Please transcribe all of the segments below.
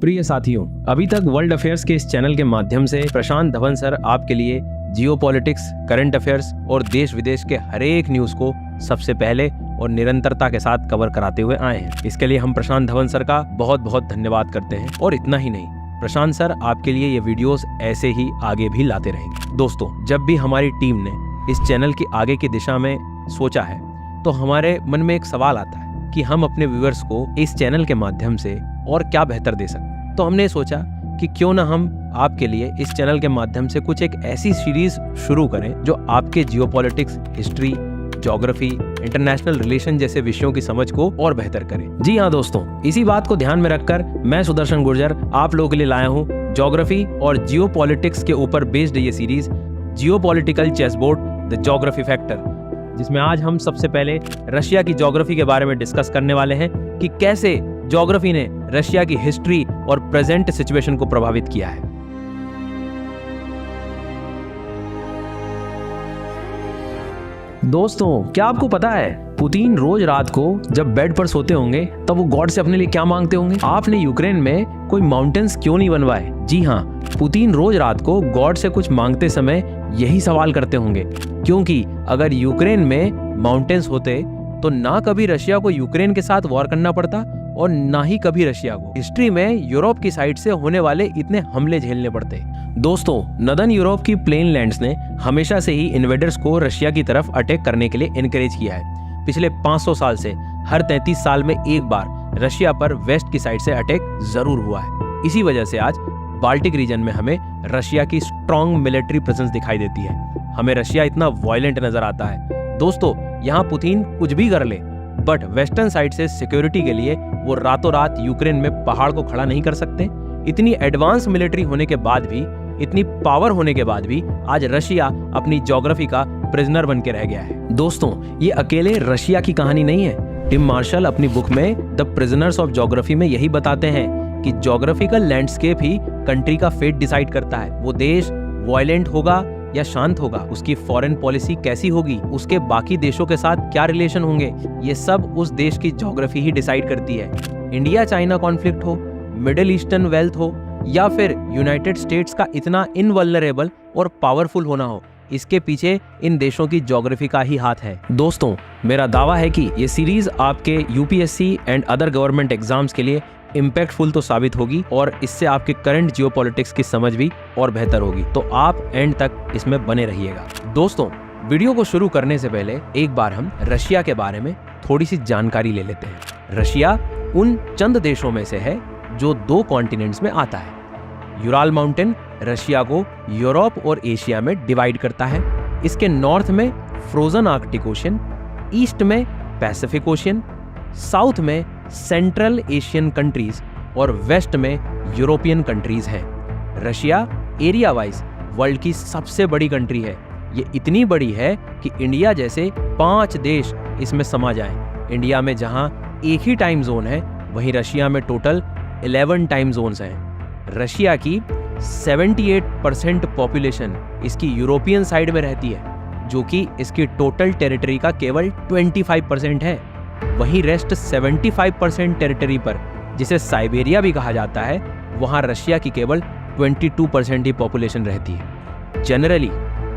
प्रिय साथियों, अभी तक वर्ल्ड अफेयर्स के इस चैनल के माध्यम से प्रशांत धवन सर आपके लिए जियो पॉलिटिक्स, करंट अफेयर्स और देश विदेश के हर एक न्यूज को सबसे पहले और निरंतरता के साथ कवर कराते हुए आए हैं। इसके लिए हम प्रशांत धवन सर का बहुत बहुत धन्यवाद करते हैं। और इतना ही नहीं, प्रशांत सर आपके लिए ये वीडियोस ऐसे ही आगे भी लाते रहेंगे। दोस्तों, जब भी हमारी टीम ने इस चैनल की आगे की दिशा में सोचा है तो हमारे मन में एक सवाल आता है कि हम अपने व्यूअर्स को इस चैनल के माध्यम से और क्या बेहतर दे सकते हैं। तो हमने सोचा कि क्यों ना हम आपके लिए इस चैनल के माध्यम से कुछ एक ऐसी सीरीज शुरू करें जो आपके geopolitics, history, geography, international relation जैसे विषयों की समझ को और बेहतर करें। जी हाँ दोस्तों, इसी बात को ध्यान में रखकर मैं सुदर्शन गुर्जर आप लोगों के लिए लाया हूँ ज्योग्राफी और जियोपॉलिटिक्स के ऊपर बेस्ड ये series geopolitical chessboard the geography factor, जिसमें आज हम सबसे पहले रशिया की ज्योग्राफी के बारे में डिस्कस करने वाले हैं कि कैसे ज्योग्राफी ने रशिया की हिस्ट्री और प्रेजेंट सिचुएशन को प्रभावित किया है। दोस्तों, क्या आपको पता है पुतिन रोज रात को जब बेड पर सोते होंगे तब वो गॉड से अपने लिए क्या मांगते होंगे? आपने यूक्रेन में कोई माउंटेन्स क्यों नहीं बनवाए? जी हाँ, पुतिन रोज रात को गॉड से कुछ मांगते समय यही सवाल करते होंगे, क्योंकि अगर यूक्रेन में माउंटेन्स होते तो ना कभी रशिया को यूक्रेन के साथ वॉर करना पड़ता और ना ही कभी रशिया को हिस्ट्री में यूरोप की साइड से होने वाले इतने हमले झेलने पड़ते। दोस्तों, नदर्न यूरोप की प्लेन लैंड्स ने हमेशा से ही इन्वेडर्स को रशिया की तरफ अटैक करने के लिए एनकरेज किया है। पिछले 500 साल से हर 33 साल में एक बार रशिया पर वेस्ट की साइड से अटैक जरूर हुआ है। इसी वजह से आज बाल्टिक रीजन में हमें रशिया की स्ट्रॉन्ग मिलिट्री प्रेजेंस दिखाई देती है। हमें रशिया इतना वायलेंट नजर आता है। दोस्तों, यहाँ पुतिन कुछ भी कर ले, बट वेस्टर्न साइड से सिक्योरिटी के लिए वो रातों रात यूक्रेन में पहाड़ को खड़ा नहीं कर सकते। इतनी एडवांस मिलिट्री होने के बाद भी, इतनी पावर होने के बाद भी आज रशिया अपनी ज्योग्राफी का प्रिजनर बन के रह गया है। दोस्तों, ये अकेले रशिया की कहानी नहीं है। टिम मार्शल अपनी बुक में द प्रिजनर्स ऑफ ज्योग्राफी में यही बताते हैं कि ज्योग्राफिकल लैंडस्केप ही कंट्री का फेट डिसाइड करता है। वो देश वायलेंट होगा या शांत होगा, उसकी फॉरेन पॉलिसी कैसी होगी, उसके बाकी देशों के साथ क्या रिलेशन होंगे, ये सब उस देश की ज्योग्राफी ही डिसाइड करती है। इंडिया चाइना कॉन्फ्लिक्ट हो, मिडिल ईस्टर्न वेल्थ हो या फिर यूनाइटेड स्टेट्स का इतना इनवल्नरेबल और पावरफुल होना हो, इसके पीछे इन देशों की ज्योग्राफी का ही हाथ है। दोस्तों, मेरा दावा है कि ये सीरीज आपके UPSC and other government exams के लिए इम्पैक्टफुल तो साबित होगी और इससे आपके करंट जियोपॉलिटिक्स की समझ भी और बेहतर होगी। तो आप एंड तक इसमें बने रहिएगा। दोस्तों, वीडियो को शुरू करने से पहले एक बार हम रशिया के बारे में थोड़ी सी जानकारी ले लेते हैं। रशिया उन चंद देशों में से है जो 2 कॉन्टिनेंट्स में आता है। यूराल माउंटेन रशिया को यूरोप और एशिया में डिवाइड करता है। इसके नॉर्थ में फ्रोजन आर्कटिक ओशन, ईस्ट में पैसिफिक ओशन, साउथ में सेंट्रल एशियन कंट्रीज और वेस्ट में यूरोपियन कंट्रीज हैं। रशिया एरिया वाइज वर्ल्ड की सबसे बड़ी कंट्री है। ये इतनी बड़ी है कि इंडिया जैसे 5 देश इसमें समा जाएं। इंडिया में जहां एक ही टाइम जोन है, वहीं रशिया में टोटल 11 टाइम जोन्स हैं। रशिया की 78% पॉपुलेशन इसकी यूरोपियन साइड में रहती है, जो कि इसकी टोटल टेरिटरी का केवल 25% है। वहीं रेस्ट 75% टेरिटरी पर, जिसे साइबेरिया भी कहा जाता है, वहां रशिया की केवल 22% ही पॉपुलेशन रहती है। जनरली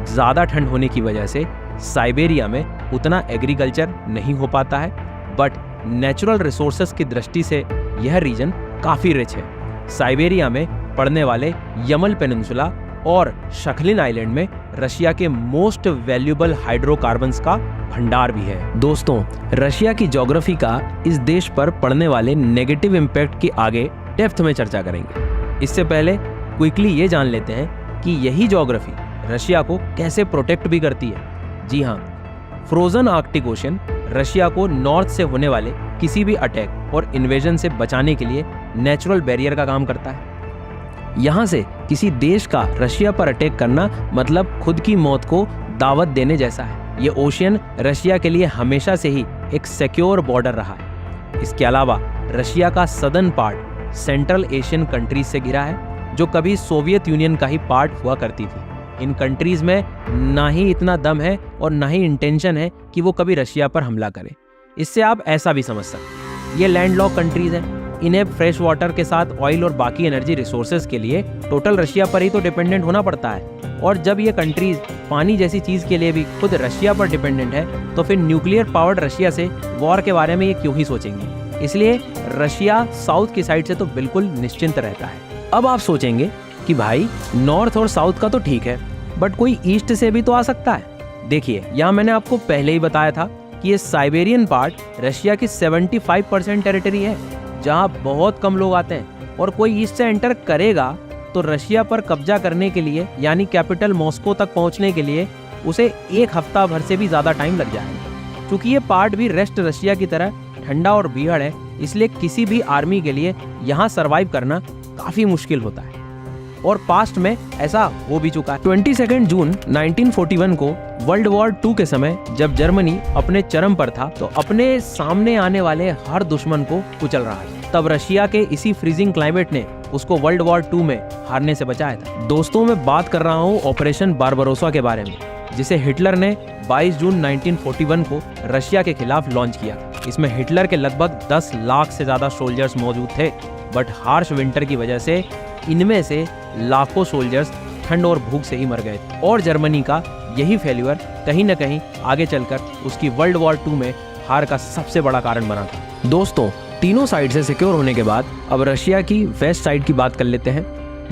ज्यादा ठंड होने की वजह से साइबेरिया में उतना एग्रीकल्चर नहीं हो पाता है, बट नेचुरल रिसोर्सेस की दृष्टि से यह रीजन काफी रिच है। साइबेरिया में पड़ने वाले यमल पेनिनसुला और शखलिन आइलैंड में रशिया के मोस्ट वैल्यूएबल हाइड्रोकार्बन्स का भंडार भी है। दोस्तों, रशिया की ज्योग्राफी का इस देश पर पड़ने वाले नेगेटिव इम्पैक्ट की आगे डेप्थ में चर्चा करेंगे। इससे पहले क्विकली ये जान लेते हैं कि यही ज्योग्राफी रशिया को कैसे प्रोटेक्ट भी करती है। जी हाँ, फ्रोजन आर्कटिक ओशन रशिया को नॉर्थ से होने वाले किसी भी अटैक और इन्वेजन से बचाने के लिए नेचुरल बैरियर का काम करता है। यहाँ से किसी देश का रशिया पर अटैक करना मतलब खुद की मौत को दावत देने जैसा है। ये ओशियन रशिया के लिए हमेशा से ही एक सिक्योर बॉर्डर रहा है। इसके अलावा रशिया का southern part central Asian countries से घिरा है, जो कभी सोवियत यूनियन का ही पार्ट हुआ करती थी। इन कंट्रीज में ना ही इतना दम है और ना ही इंटेंशन है कि वो कभी रशिया पर हमला करें। इससे आप ऐसा भी समझ सकते हैं, ये लैंडलॉक कंट्रीज हैं, इन्हें फ्रेश वाटर के साथ ऑयल और बाकी एनर्जी रिसोर्सेज के लिए टोटल रशिया पर ही तो डिपेंडेंट होना पड़ता है। और जब ये कंट्रीज पानी जैसी चीज के लिए भी खुद रशिया पर डिपेंडेंट है, तो फिर न्यूक्लियर पावर्ड रशिया से वॉर के बारे में ये क्यों ही सोचेंगे। इसलिए रशिया साउथ की साइड से तो बिल्कुल निश्चिंत रहता है। अब आप सोचेंगे कि भाई नॉर्थ और साउथ का तो ठीक है, बट कोई ईस्ट से भी तो आ सकता है। देखिए, यहाँ मैंने आपको पहले ही बताया था कि ये साइबेरियन पार्ट रशिया की 75% टेरिटरी है, जहाँ बहुत कम लोग आते हैं। और कोई ईस्ट से एंटर करेगा तो रशिया पर कब्जा करने के लिए, यानी कैपिटल मॉस्को तक पहुंचने के लिए उसे 1 हफ्ता भर से भी ज्यादा टाइम लग जाएगा। क्योंकि ये पार्ट भी रेस्ट रशिया की तरह ठंडा और बीहड़ है, इसलिए किसी भी आर्मी के लिए यहाँ सरवाइव करना काफी मुश्किल होता है। और पास्ट में ऐसा हो भी चुका है। 22 जून 1941 को वर्ल्ड वॉर 2 के समय जब जर्मनी अपने चरम पर था, तो अपने सामने आने वाले हर दुश्मन को कुचल रहा था। तब रशिया के इसी फ्रीजिंग क्लाइमेट ने उसको वर्ल्ड वॉर 2 में हारने से बचाया था। दोस्तों, मैं बात कर रहा हूँ ऑपरेशन बारबरोसा के बारे में, जिसे हिटलर ने 22 जून 1941 को रशिया के खिलाफ लॉन्च किया। इसमें हिटलर के लगभग 10 लाख से ज्यादा सोल्जर्स मौजूद थे, बट हार्श विंटर की वजह से इनमें से लाखों सोल्जर्स ठंड और भूख से ही मर गए थे। और जर्मनी का यही फेल्यूर कहीं न कहीं आगे चलकर उसकी वर्ल्ड वॉर 2 में हार का सबसे बड़ा कारण बना था। दोस्तों, तीनों साइड से सिक्योर होने के बाद अब रशिया की वेस्ट साइड की बात कर लेते हैं,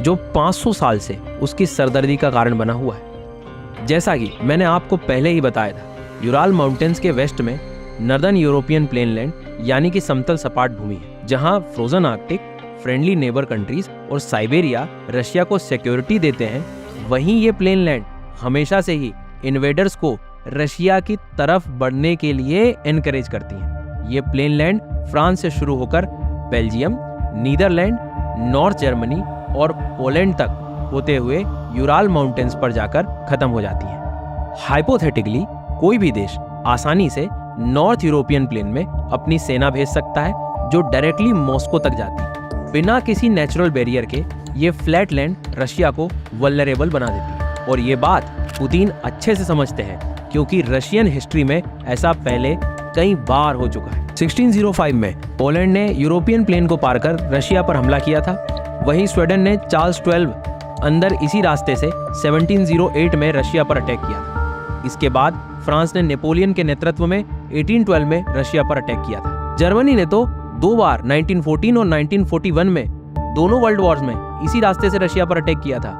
जो 500 साल से उसकी सरदर्दी का कारण बना हुआ है। जैसा कि मैंने आपको पहले ही बताया था, यूराल माउंटेन्स के वेस्ट में नॉर्दर्न यूरोपियन प्लेनलैंड यानी कि समतल सपाट भूमि है, जहां frozen Arctic, friendly neighbour countries और साइबेरिया रशिया को सिक्योरिटी देते हैं। वहीं ये प्लेनलैंड हमेशा से ही इन्वेडर्स को रशिया की तरफ बढ़ने के लिए एनकरेज करती हैं। ये प्लेनलैंड फ्रांस से शुरू होकर बेल्जियम, नीदरलैंड, नॉर्थ जर्मनी और पोलैंड तक होते हुए यूराल माउंटेन्स पर जाकर खत्म हो जाती है। हाइपोथेटिकली कोई भी देश आसानी से नॉर्थ यूरोपियन प्लेन में अपनी सेना भेज सकता है, जो डायरेक्टली मॉस्को तक जाती है। बिना किसी नेचुरल बैरियर के ये फ्लैट लैंड रशिया को वल्नरेबल बना देती है। और ये बात पुतिन अच्छे से समझते हैं, क्योंकि रशियन हिस्ट्री में ऐसा पहले कई बार हो चुका है। 1605 में पोलैंड ने यूरोपियन प्लेन को पार कर रशिया पर हमला किया था। वहीं स्वीडन ने चार्ल्स 12 अंदर इसी रास्ते से 1708 में रशिया पर अटैक किया था। इसके बाद फ्रांस ने नेपोलियन के नेतृत्व में 1812 में रशिया पर अटैक किया था। जर्मनी ने तो 2 बार 1914 और 1941 में दोनों वर्ल्ड वॉर्स में इसी रास्ते से रशिया पर अटैक किया था।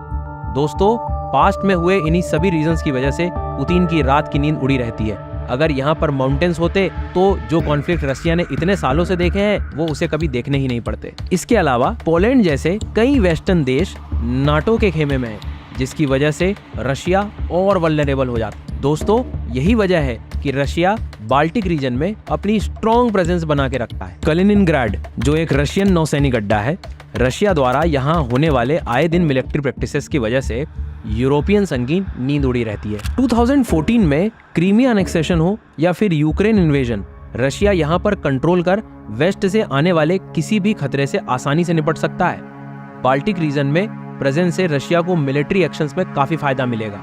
दोस्तों, पास्ट में हुए इन्हीं सभी रीजंस की वजह से पुतिन की रात की नींद उड़ी रहती है। अगर यहाँ पर माउंटेन्स होते तो जो कॉन्फ्लिक्ट रशिया ने इतने सालों से देखे हैं वो उसे कभी देखने ही नहीं पड़ते। इसके अलावा पोलैंड जैसे कई वेस्टर्न देश नाटो के खेमे में हैं, जिसकी वजह से रशिया और वल्नरेबल हो जाता है। दोस्तों, यही वजह है कि रशिया बाल्टिक रीजन में अपनी स्ट्रॉन्ग प्रेजेंस बना के रखता है। कलिनिनग्राड, जो एक रशियन नौसैनिक अड्डा है, रशिया द्वारा यहाँ होने वाले आए दिन मिलिट्री प्रैक्टिसेस की वजह से यूरोपियन संघ की नींद उड़ी रहती है। 2014 में क्रीमिया एनेक्सेशन हो या फिर यूक्रेन इन्वेजन, रशिया यहाँ पर कंट्रोल कर वेस्ट से आने वाले किसी भी खतरे से आसानी से निपट सकता है। बाल्टिक रीजन में प्रेजेंस से रशिया को मिलिट्री एक्शंस में काफी फायदा मिलेगा।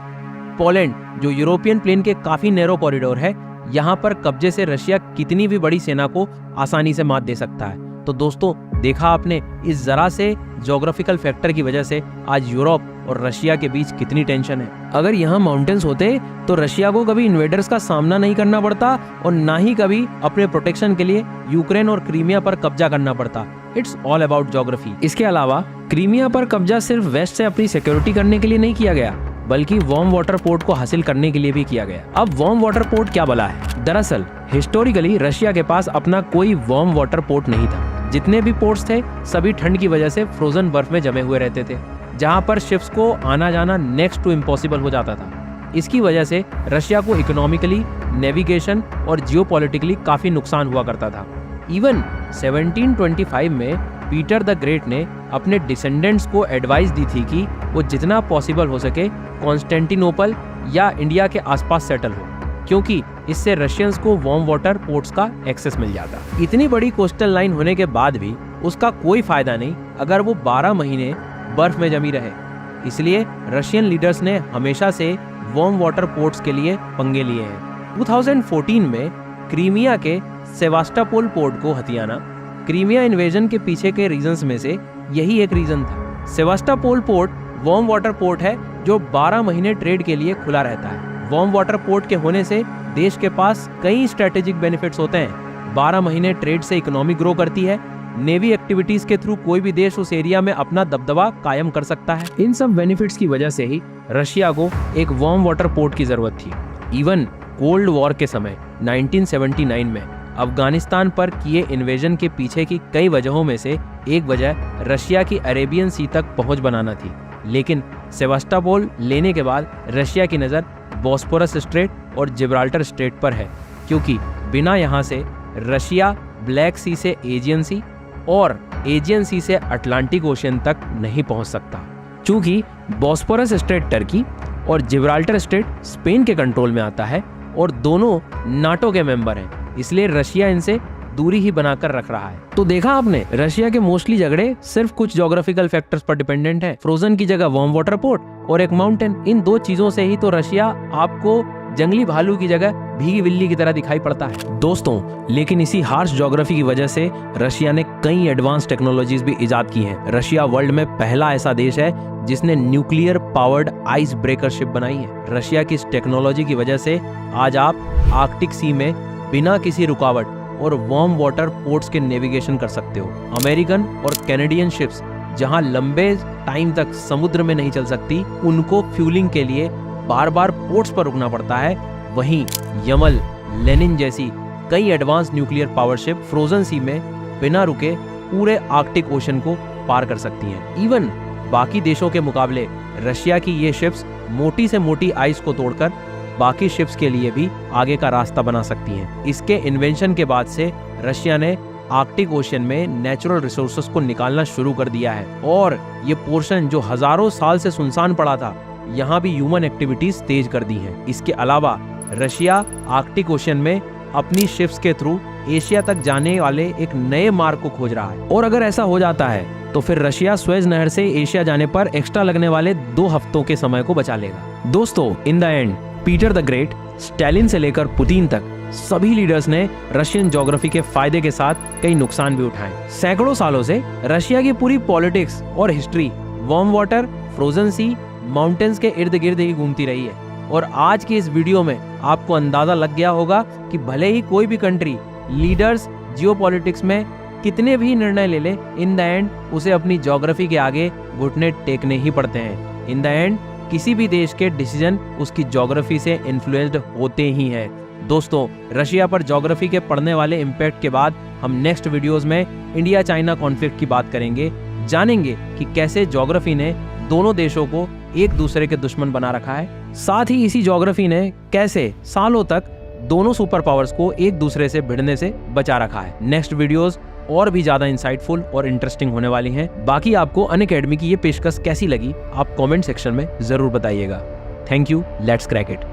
पोलैंड, जो यूरोपियन प्लेन के काफी नैरो कॉरिडोर है, यहाँ पर कब्जे से रशिया कितनी भी बड़ी सेना को आसानी से मात दे सकता है। तो दोस्तों, देखा आपने, इस जरा से ज्योग्राफिकल फैक्टर की वजह से आज यूरोप और रशिया के बीच कितनी टेंशन है। अगर यहाँ माउंटेन्स होते तो रशिया को कभी इन्वेडर्स का सामना नहीं करना पड़ता और ना ही कभी अपने प्रोटेक्शन के लिए यूक्रेन और क्रीमिया पर कब्जा करना पड़ता। It's all about geography. इसके अलावा क्रीमिया पर कब्जा सिर्फ वेस्ट से अपनी सिक्योरिटी करने के लिए नहीं किया गया, बल्कि वार्म वाटर पोर्ट को हासिल करने के लिए भी किया गया। अब वार्म वाटर पोर्ट क्या बला है? दरअसल हिस्टोरिकली रशिया के पास अपना कोई वार्म वाटर पोर्ट नहीं था। जितने भी पोर्ट्स थे सभी ठंड की वजह से फ्रोजन बर्फ में जमे हुए रहते थे, जहां पर शिप्स को आना जाना नेक्स्ट टू इम्पॉसिबल हो जाता था। इसकी वजह से रशिया को इकोनॉमिकली, नेविगेशन और जियोपॉलिटिकली काफी नुकसान हुआ करता था। इवन 1725 में पीटर द ग्रेट ने अपने डिसेंडेंट्स को एडवाइस दी थी कि वो जितना पॉसिबल हो सके कॉन्स्टेंटिनोपल या इंडिया के आसपास सेटल हो, क्योंकि इससे रशियंस को वार्म वाटर पोर्ट्स का एक्सेस मिल जाता। इतनी बड़ी कोस्टल लाइन होने के बाद भी उसका कोई फायदा नहीं अगर वो 12 महीने बर्फ में जमी रहे। इसलिए रशियन लीडर्स ने हमेशा से वार्म वाटर पोर्ट्स के लिए पंगे लिए हैं। 2014 में क्रीमिया के सेवास्टोपोल पोर्ट को हथियाना क्रीमिया इन्वेजन के पीछे के रीजंस में से यही एक रीजन था। सेवास्टोपोल पोर्ट वार्म वाटर पोर्ट है जो 12 महीने ट्रेड के लिए खुला रहता है। वार्म वाटर पोर्ट के होने से देश के पास कई स्ट्रेटेजिक बेनिफिट्स होते हैं। 12 महीने ट्रेड से इकोनॉमी ग्रो करती है। नेवी एक्टिविटीज के थ्रू कोई भी देश उस एरिया में अपना दबदबा कायम कर सकता है। इन सब बेनिफिट्स की वजह से ही रशिया को एक वार्म वाटर पोर्ट की जरूरत थी। इवन कोल्ड वॉर के समय 1979 में अफगानिस्तान पर किए इन्वेजन के पीछे की कई वजहों में से एक वजह रशिया की अरेबियन सी तक पहुंच बनाना थी। लेकिन सेवास्टोपोल लेने के बाद रशिया की नज़र बॉस्फोरस स्ट्रेट और जिब्राल्टर स्ट्रेट पर है, क्योंकि बिना यहाँ से रशिया ब्लैक सी से एजियन सी और एजियन सी से अटलांटिक ओशन तक नहीं पहुंच सकता। चूंकि बॉस्फोरस स्ट्रेट टर्की और जिब्राल्टर स्ट्रेट स्पेन के कंट्रोल में आता है और दोनों नाटो के मेंबर हैं, इसलिए रशिया इनसे दूरी ही बनाकर रख रहा है। तो देखा आपने, रशिया के मोस्टली झगड़े सिर्फ कुछ ज्योग्राफिकल फैक्टर्स पर डिपेंडेंट है। फ्रोजन की जगह वार्म वाटर पोर्ट और एक माउंटेन, इन दो चीजों से ही तो रशिया आपको जंगली भालू की जगह भीगी बिल्ली की तरह दिखाई पड़ता है। दोस्तों, लेकिन इसी हार्श ज्योग्राफी की वजह से रशिया ने कई एडवांस टेक्नोलॉजीज भी इजाद की हैं। रशिया वर्ल्ड में पहला ऐसा देश है जिसने nuclear powered ice breaker ship बनाई है। रशिया की इस टेक्नोलॉजी की वजह से आज आप आर्कटिक सी में बिना किसी रुकावट और वार्म वाटर पोर्ट्स के नेविगेशन कर सकते हो। अमेरिकन और कैनेडियन शिप्स जहां लंबे टाइम तक समुद्र में नहीं चल सकती, उनको फ्यूलिंग के लिए बार बार पोर्ट्स पर रुकना पड़ता है। वहीं यमल, लेनिन जैसी कई advance nuclear power ship frozen sea में बिना रुके पूरे आर्कटिक ओशन को पार कर सकती हैं। इवन बाकी देशों के मुकाबले रशिया की ये शिप्स मोटी से मोटी आइस को तोड़कर बाकी शिप्स के लिए भी आगे का रास्ता बना सकती हैं। इसके इन्वेंशन के बाद से रशिया ने आर्कटिक ओशन में नेचुरल रिसोर्सेज को निकालना शुरू कर दिया है और ये पोर्शन जो हजारों साल से सुनसान पड़ा था, यहाँ भी ह्यूमन एक्टिविटीज तेज कर दी हैं। इसके अलावा रशिया आर्कटिक ओशन में अपनी शिप्स के थ्रू एशिया तक जाने वाले एक नए मार्ग को खोज रहा है। और अगर ऐसा हो जाता है तो फिर रशिया स्वेज नहर से एशिया जाने पर एक्स्ट्रा लगने वाले 2 हफ्तों के समय को बचा लेगा। दोस्तों, in the end Peter the great, Stalin से लेकर पुतिन तक सभी लीडर्स ने रशियन ज्योग्राफी के फायदे के साथ कई नुकसान भी उठाए। सैकड़ों सालों से रशिया की पूरी पॉलिटिक्स और हिस्ट्री वार्म वाटर, फ्रोजन सी, माउंटेन्स के इर्द गिर्द ही घूमती रही है। और आज की इस वीडियो में आपको अंदाजा लग गया होगा कि भले ही कोई भी कंट्री लीडर्स जियोपॉलिटिक्स में कितने भी निर्णय ले ले, इन द एंड उसे अपनी ज्योग्राफी के आगे घुटने टेकने ही पड़ते हैं। इन द एंड किसी भी देश के डिसीजन उसकी ज्योग्राफी से इन्फ्लुएंस्ड होते ही हैं। दोस्तों, रशिया पर ज्योग्राफी के पड़ने वाले इम्पैक्ट के बाद हम नेक्स्ट वीडियोस में इंडिया चाइना कॉन्फ्लिक्ट की बात करेंगे, जानेंगे कि कैसे ज्योग्राफी ने दोनों देशों को एक दूसरे के दुश्मन बना रखा है। साथ ही इसी ज्योग्राफी ने कैसे सालों तक दोनों सुपर पावर्स को एक दूसरे से भिड़ने से बचा रखा है। नेक्स्ट वीडियोस और भी ज्यादा इंसाइटफुल और इंटरेस्टिंग होने वाली हैं। बाकी आपको अनअकैडमी की ये पेशकश कैसी लगी, आप कमेंट सेक्शन में जरूर बताइएगा। Thank you, let's crack it.